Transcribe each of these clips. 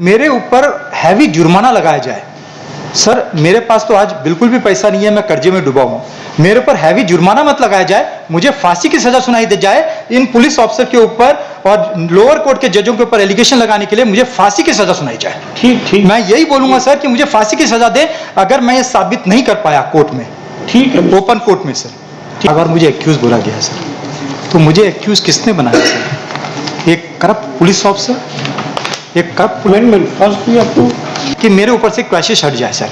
मेरे ऊपर हैवी जुर्माना लगाया जाए। सर मेरे पास तो आज बिल्कुल भी पैसा नहीं है, मैं कर्जे में डूबा हूँ। मेरे ऊपर हैवी जुर्माना मत लगाया जाए, मुझे फांसी की सजा सुनाई दे जाए इन पुलिस ऑफिसर के ऊपर और लोअर कोर्ट के जजों के ऊपर एलिगेशन लगाने के लिए मुझे फांसी की सजा सुनाई जाए। ठीक मैं यही बोलूंगा सर कि मुझे फांसी की सजा दे अगर मैं ये साबित नहीं कर पाया कोर्ट में। ठीक है, ओपन कोर्ट में सर। अगर मुझे एक्यूज बोला गया है सर, तो मुझे एक्यूज किसने बनाया सर? एक करप्ट पुलिस ऑफिसर, एक करप्ट अमेंडमेंट फर्स्ट भी आपको कि मेरे ऊपर से क्वेश्चन हट जाए सर।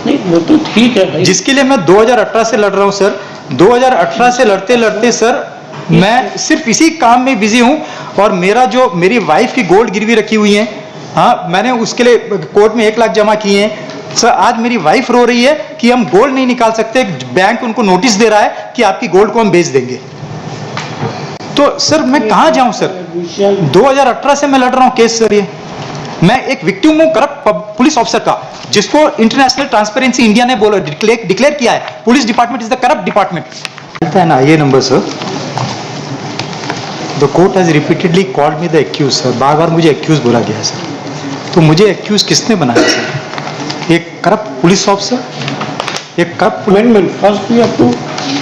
नहीं, वो तो ठीक है भाई। जिसके लिए मैं 2018 से लड़ रहा हूं सर। 2018 से लड़ते लड़ते सर मैं सिर्फ इसी काम में बिजी हूं और मेरी वाइफ की गोल्ड गिरवी रखी हुई है। हाँ, मैंने उसके लिए कोर्ट में 1 लाख जमा किए हैं सर। आज मेरी वाइफ रो रही है कि हम गोल्ड नहीं निकाल सकते, बैंक उनको नोटिस दे रहा है कि आपकी गोल्ड को हम बेच देंगे। तो सर मैं कहां जाऊं सर? 2018 से मैं लड़ रहा हूं केस सर। ये मैं एक विक्टिम हूं करप्ट पुलिस ऑफिसर का, जिसको इंटरनेशनल ट्रांसपेरेंसी इंडिया ने डिक्लेयर किया है police department is the corrupt department. है ना ये number sir. The court has repeatedly called me the accuse sir. बार बार मुझे एक्यूज बोला गया है सर। तो मुझे एक्यूज किसने बनाया सर? एक करप्ट पुलिस ऑफिसर, एक करप्ट अमेंडमेंट फर्स्ट भी आपको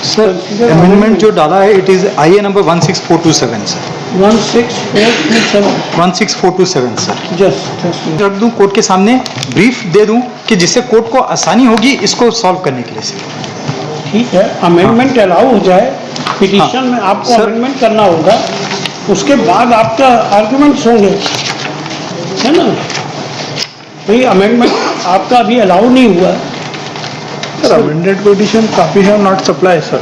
सर। अमेंडमेंट जो डाला है it is IA number 16427 sir. 16427 sir. Just रख दूं कोर्ट के सामने, ब्रीफ दे दूं कि जिससे कोर्ट को आसानी होगी इसको सॉल्व करने के लिए सर। ठीक है, अमेंडमेंट अलाउ हो जाए पिटीशन में, आपको अमेंडमेंट करना होगा, उसके बाद आपका आर्गुमेंट्स होंगे, है ना भाई। अमेंडमेंट आपका अभी अलाउ नहीं हुआ सर। अमेंडेड पिटीशन कॉपी है नॉट सप्लाई सर।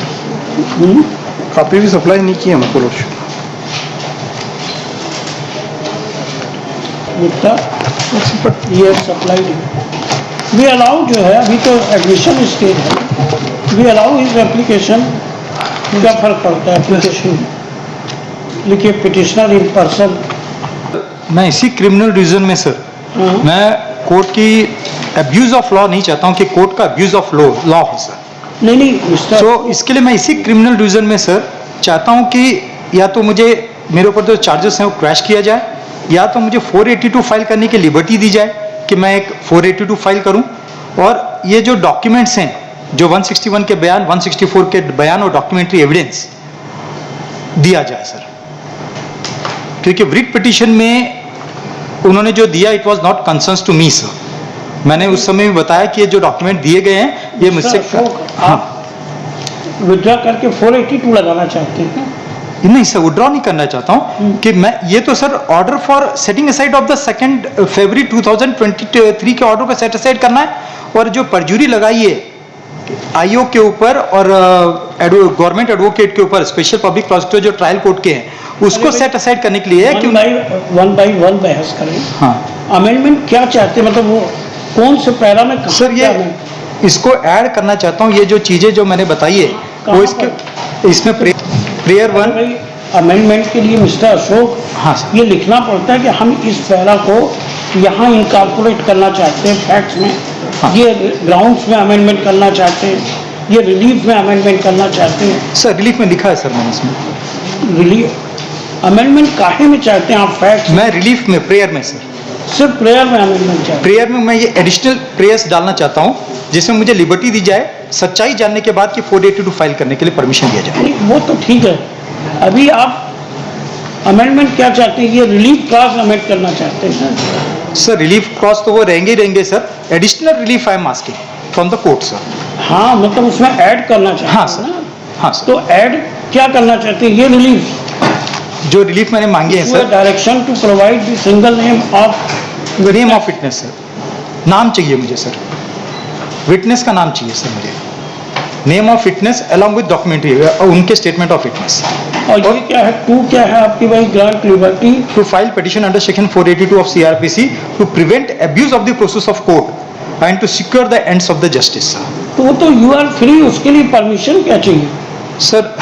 कॉपी भी सप्लाई नहीं की हमको लोग। ये सप्लाई वी अलाउ जो है, अभी तो एडमिशन स्टेज है, वी अलाउ इस एप्लीकेशन। क्या फर्क पड़ता है एप्लीकेशन लिखिए पिटिशनर इन पर्सन। मैं इसी क्रिमिनल डिवीजन में सर मैं कोर्ट की अब्यूज ऑफ लॉ नहीं चाहता हूं कि कोर्ट का अब्यूज ऑफ लॉ हो सर। नहीं तो इसके लिए मैं इसी क्रिमिनल डिवीजन में सर चाहता हूं कि या तो मुझे मेरे ऊपर जो चार्जेस हैं वो क्रैश किया जाए, या तो मुझे 482 फाइल करने की लिबर्टी दी जाए कि मैं एक 482 फाइल करूं, और ये जो डॉक्यूमेंट्स हैं जो 161 के बयान, 164 के बयान और डॉक्यूमेंट्री एविडेंस दिया जाए सर। क्योंकि रिट पिटीशन में उन्होंने जो दिया it was not concerns to me sir. मैंने उस समय भी बताया कि ये जो डॉक्यूमेंट दिए गए हैं ये मुझसे आप विड्रॉ करके 482 लगाना चाहते हैं? नहीं सर, विड्रॉ नहीं करना चाहता हूं कि मैं ये तो sir order for setting aside of the 2 फरवरी 2023 के ऑर्डर को सेट असाइड करना है, और जो परजुरी लगाई है आईओ के ऊपर और गवर्नमेंट एडवोकेट के ऊपर, स्पेशल पब्लिक प्रोसिक्यूटर जो ट्रायल कोर्ट के हैं उसको सेट असाइड करने के लिए है कि वन बाई वन बहस करें। हाँ, अमेंडमेंट क्या चाहते हैं, मतलब वो कौन से पैरा में सर ये इसको ऐड करना चाहता हूँ। ये जो चीजें जो मैंने बताई है वो इसमें प्रेयर 1 अमेंडमेंट के लिए मिस्टर अशोक, हाँ सर, ये लिखना पड़ता है कि हम इस पैरा को यहाँ इनकॉर्पोरेट करना चाहते हैं फैक्ट्स में, हाँ, ये ग्राउंड्स में अमेंडमेंट करना चाहते हैं, ये रिलीफ में अमेंडमेंट करना चाहते हैं। सर रिलीफ में लिखा है सर मैंने इसमें। रिलीफ अमेंडमेंट काहे में चाहते हैं आप फैक्ट्स? मैं रिलीफ में, प्रेयर में सर, सिर्फ प्रेयर में अमेंडमेंट चाहते। प्रेयर में मैं ये एडिशनल प्रेयर्स डालना चाहता हूँ जिसमें मुझे लिबर्टी दी जाए सच्चाई जानने के बाद कि 482 फाइल करने के लिए परमिशन दिया जाए। वो तो ठीक है, अभी आप अमेंडमेंट क्या चाहते हैं? ये रिलीफ क्लॉज अमेंड करना चाहते हैं सर। रिलीफ क्लॉज तो वो रहेंगे ही रहेंगे sir. Additional relief I am asking from the court sir. हाँ, मतलब उसमें ऐड करना चाहते हैं। हाँ सर, हाँ सर। तो ऐड क्या करना चाहते हैं? ये रिलीफ जो रिलीफ मैंने मांगी है sir, direction to provide the single name of witness sir. नाम चाहिए मुझे सर, विटनेस का नाम चाहिए सर मुझे, name of witness along with documentary, उनके स्टेटमेंट ऑफ विटनेस। और ये क्या है, टू क्या है आपकी भाई? Grant liberty to file petition under section 482 of CRPC to prevent abuse of the process of court and to secure the ends of the justice. तो वो तो यू आर फ्री, उसके लिए परमिशन क्या चाहिए सर?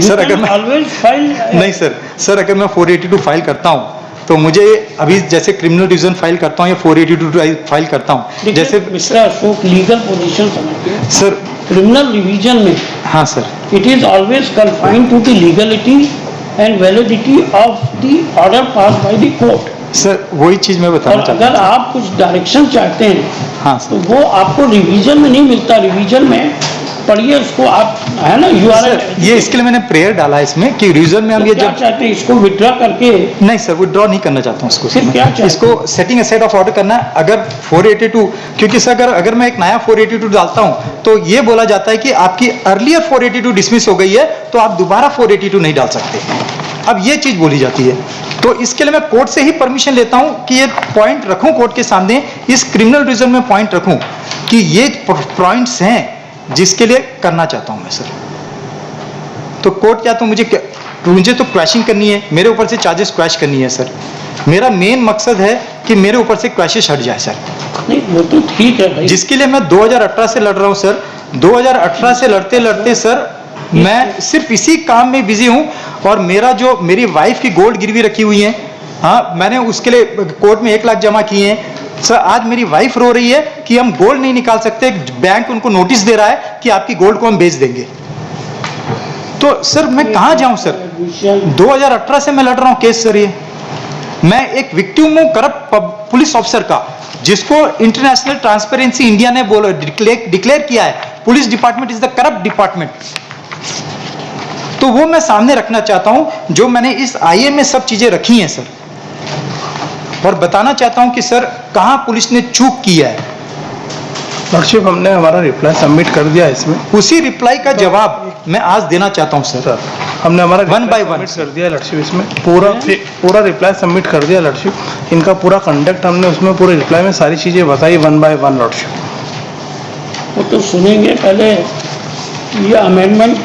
सर अगर मैं always file नहीं सर अगर मैं 482 फाइल करता हूँ तो मुझे अभी जैसे क्रिमिनल डिवीजन फाइल करता हूँ या 482 फाइल करता हूँ, जैसे मिस्टर अशोक लीगल पोजीशन समझिए सर। क्रिमिनल डिवीजन में, हाँ sir, it is always confined to the legality and validity of the order pass by the court. Sir वही चीज मैं और बताना चाहता अगर आप कुछ डायरेक्शन चाहते हैं हूँ। हाँ तो सर। वो आपको रिवीजन में नहीं मिलता, रिवीजन में पढ़िए उसको आप, है ना, यू आर सर ये इसके लिए मैंने प्रेयर डाला है इसमें कि रीजन में हम ये क्या जब चाहते हैं, इसको विड्रॉ करके नहीं सर विड्रॉ नहीं करना चाहता हूँ इसको फिर सर। क्या चाहते हैं? इसको सेटिंग असाइड ऑफ ऑर्डर करना है। अगर 482 क्योंकि सर अगर मैं एक नया 482 डालता हूँ तो ये बोला जाता है कि आपकी अर्लियर 482 डिसमिस हो गई है तो आप दोबारा 482 नहीं डाल सकते। अब ये चीज बोली जाती है, तो इसके लिए मैं कोर्ट से ही परमिशन लेता हूं कि ये पॉइंट रखूं कोर्ट के सामने, इस क्रिमिनल रीजन में पॉइंट रखूं कि ये पॉइंट्स हैं जिसके लिए करना चाहता हूं मैं सर। तो कोर्ट क्या तो मुझे तो क्रैशिंग करनी है, मेरे ऊपर से चार्जेस क्रैश करनी है सर। मेरा मेन मकसद है कि मेरे ऊपर से क्रैशेस हट जाए सर, नहीं वो तो ठीक है भाई, जिसके लिए मैं 2018 से लड़ रहा हूं सर। 2018 से लड़ते लड़ते सर मैं सिर्फ इसी काम में बिजी हूं और मेरी वाइफ की गोल्ड गिरवी रखी हुई है। हाँ मैंने उसके लिए कोर्ट में 1 लाख जमा किए हैं सर। आज मेरी वाइफ रो रही है कि हम गोल्ड नहीं निकाल सकते, बैंक उनको नोटिस दे रहा है कि आपकी गोल्ड को हम बेच देंगे। तो सर मैं कहां जाऊं सर? 2018 से मैं लड़ रहा हूं केस सर। ये मैं एक विक्टिम हूं करप्ट पुलिस ऑफिसर का, जिसको इंटरनेशनल ट्रांसपेरेंसी इंडिया ने डिक्लेयर किया है police department is the corrupt department. तो वो मैं सामने रखना चाहता हूं जो मैंने इस आईए में सब चीजें रखी हैं सर, और बताना चाहता हूं कि सर कहां पुलिस ने चूक की है। लॉर्डशिप हमने हमारा रिप्लाई सबमिट कर दिया है इसमें, उसी रिप्लाई का जवाब मैं आज देना चाहता हूं सर। हमने हमारा One by one. सबमिट कर दिया है लॉर्डशिप, इसमें पूरा रिप्लाई सबमिट कर दिया लॉर्डशिप। इनका पूरा कंडक्ट हमने उसमें पूरे रिप्लाई में सारी चीजें बताई 1 by 1 लॉर्डशिप। वो तो सुनेंगे पहले ये अमेंडमेंट।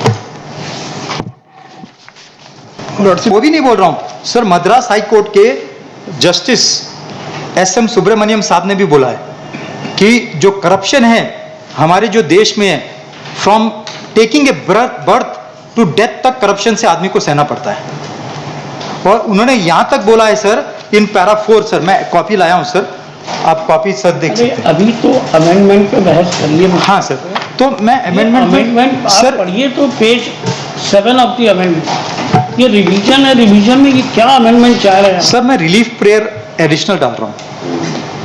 लॉर्डशिप वो भी नहीं बोल रहा हूं सर, मद्रास हाई कोर्ट के जस्टिस SM सुब्रमण्यम साहब ने भी बोला है कि जो करप्शन है हमारे जो देश में है, from taking a birth to death तक करप्शन से आदमी को सहना पड़ता है। और उन्होंने यहां तक बोला है सर इन पैरा 4 सर, मैं कॉपी लाया हूं सर, आप कॉपी सर देख अरे सकते हैं। अभी तो अमेंडमेंट पे बहस करिए। हाँ सर, तो मैं अमेंडमेंट सर आप पढ़िए तो पेज 7 ऑफ द अमेंडमेंट, ये रिवीजन है, रिवीजन में ये क्या अमेंडमेंट चाह रहे हैं? सर मैं रिलीफ प्रेयर एडिशनल डाल रहा हूं।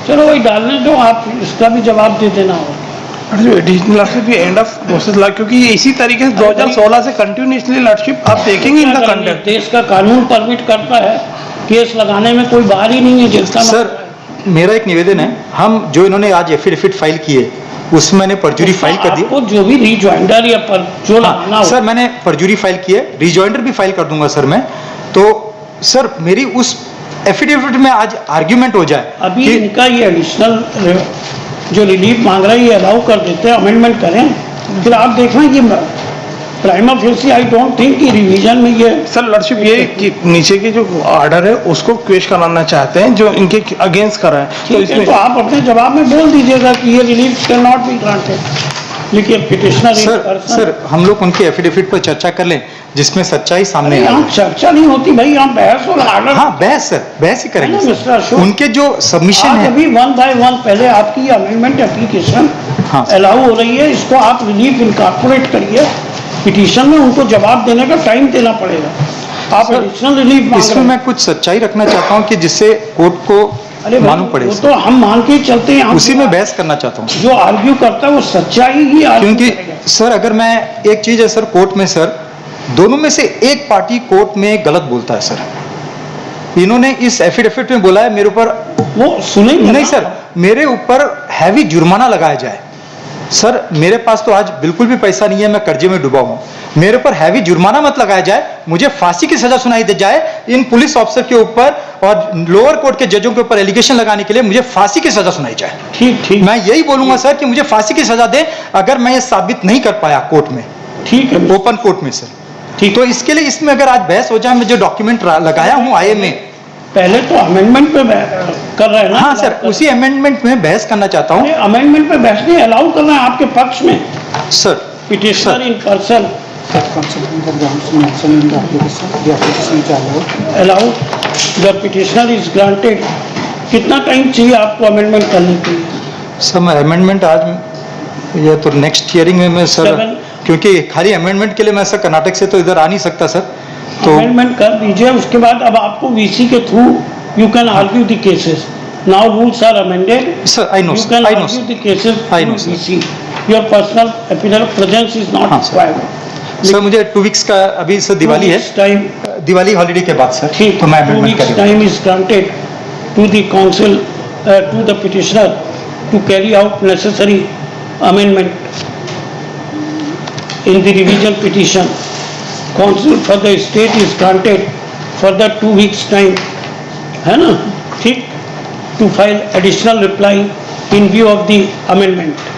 चलो वही डालने दो, आप इसका भी जवाब दे देना हो। एडिशनल लॉर्डशिप ये एंड ऑफ प्रोसेस ला, क्योंकि ये इसी तरीके से 2016 से कंटिन्यूसली लॉर्डशिप आप देखेंगे इनका कंडक्ट। देश का कानून परमिट करता है केस लगाने में, कोई बाहर ही नहीं है जिसका सर मेरा एक निवेदन है, हम जो इन्होंने आज एफिडेविट फाइल किए उसमें मैंने परजुरी फाइल कर दी। आपको जो भी रिजॉइंडर या पर जो लगाना हो, सर मैंने परजुरी फाइल की है, रिजॉइंडर भी फाइल कर दूंगा सर मैं। तो सर मेरी उस एफिडेविट में आज आर्ग्यूमेंट हो जाए अभी कि इनका ये एडिशनल जो रिलीफ मांग रहा है ये अलाउ कर देते हैं, अमेंडमेंट करें, फिर आप देखना कि prima facie I don't think कि रिवीजन में ये सर लॉर्डशिप ये कि नीचे के जो ऑर्डर है उसको क्वेश कराना चाहते हैं जो इनके अगेंस्ट कर रहे हैं, तो ठीक है, इसमें तो आप अपने जवाब में बोल दीजिएगा कि ये relief can not be granted. लिखिए पिटिशनर सर हम लोग उनके एफिडेविट पर चर्चा कर लें जिसमें सच्चाई सामने आए। यहाँ चर्चा नहीं होती भाई, यहाँ बहस और आर्डर। हाँ बहस सर, बहस ही करेंगे है ना, मिस्टर सर। अशोक? उनके जो सबमिशन आज है अभी 1 by 1 पहले आपकी अमेंडमेंट एप्लीकेशन हाँ। अलाउ हो रही है, इसको आप रिलीफ इनकॉर्पोरेट करिए, पिटीशन में उनको जवाब देने का टाइम देना पड़ेगा। आप सर, एडिशनल रिलीफ मांग इसमें रहे हैं। मैं कुछ सच्चाई रखना चाहता हूँ कि जिससे कोर्ट को अरे भाई, मालूम पड़े वो सर। तो हम मान के चलते हैं, हम उसी में बहस करना चाहता हूँ जो आर्ग्यू करता है वो सच्चाई ही आर्ग्यू क्योंकि करेगा। सर अगर मैं एक चीज है सर, कोर्ट में सर दोनों में से एक पार्टी कोर्ट में गलत बोलता है सर। इन्होंने इस एफिडेविट में बोला है मेरे ऊपर, वो सुनेंगे नहीं ना। सर मेरे ऊपर हैवी जुर्माना लगाया जाए। सर मेरे पास तो आज बिल्कुल भी पैसा नहीं है, मैं कर्जे में डूबा हूं, मेरे ऊपर हैवी जुर्माना मत लगाया जाए, मुझे फांसी की सजा सुनाई दे जाए इन पुलिस ऑफिसर के ऊपर और लोअर कोर्ट के जजों के ऊपर एलिगेशन लगाने के लिए मुझे फांसी की सजा सुनाई जाए। ठीक ठीक मैं यही बोलूंगा सर कि मुझे फांसी की सजा दे अगर मैं ये साबित नहीं कर पाया कोर्ट में, ठीक है ओपन कोर्ट में सर। ठीक। तो इसके लिए इसमें अगर आज बहस हो जाए, मैं जो डॉक्यूमेंट लगाया हूं आईए में, पहले तो अमेंडमेंट पे कर रहे हैं ना। हाँ सर उसी अमेंडमेंट में बहस करना चाहता हूं अमेंडमेंट पे बहस नहीं, अलाउ करना है आपके पक्ष में sir. Petitioner in person allow the petitioner is granted. कितना टाइम चाहिए आपको अमेंडमेंट करने के लिए? सर मैं अमेंडमेंट आज या तो नेक्स्ट हियरिंग में मैं सर, क्योंकि खाली अमेंडमेंट के लिए मैं सर कर्नाटक से तो इधर आ नहीं सकता सर, तो अमेंडमेंट कर दीजिए, उसके बाद अब आपको वीसी के through you can argue the cases. Now rules are amended. Sir, I know, You sir. can I know, argue sir. the cases I know, through sir. EC. Your personal appearance presence is not हाँ, sir. required. Sir मुझे 2 weeks का अभी sir Diwali है, time Diwali holiday के बाद sir, ठीक, तो मैं 2 अमेंडमेंट weeks करूँगा। time is granted to the council, to the petitioner to carry out necessary amendment in the revision petition. Council for the state is granted further 2 weeks time, है ना, ठीक, to file additional reply in view of the amendment.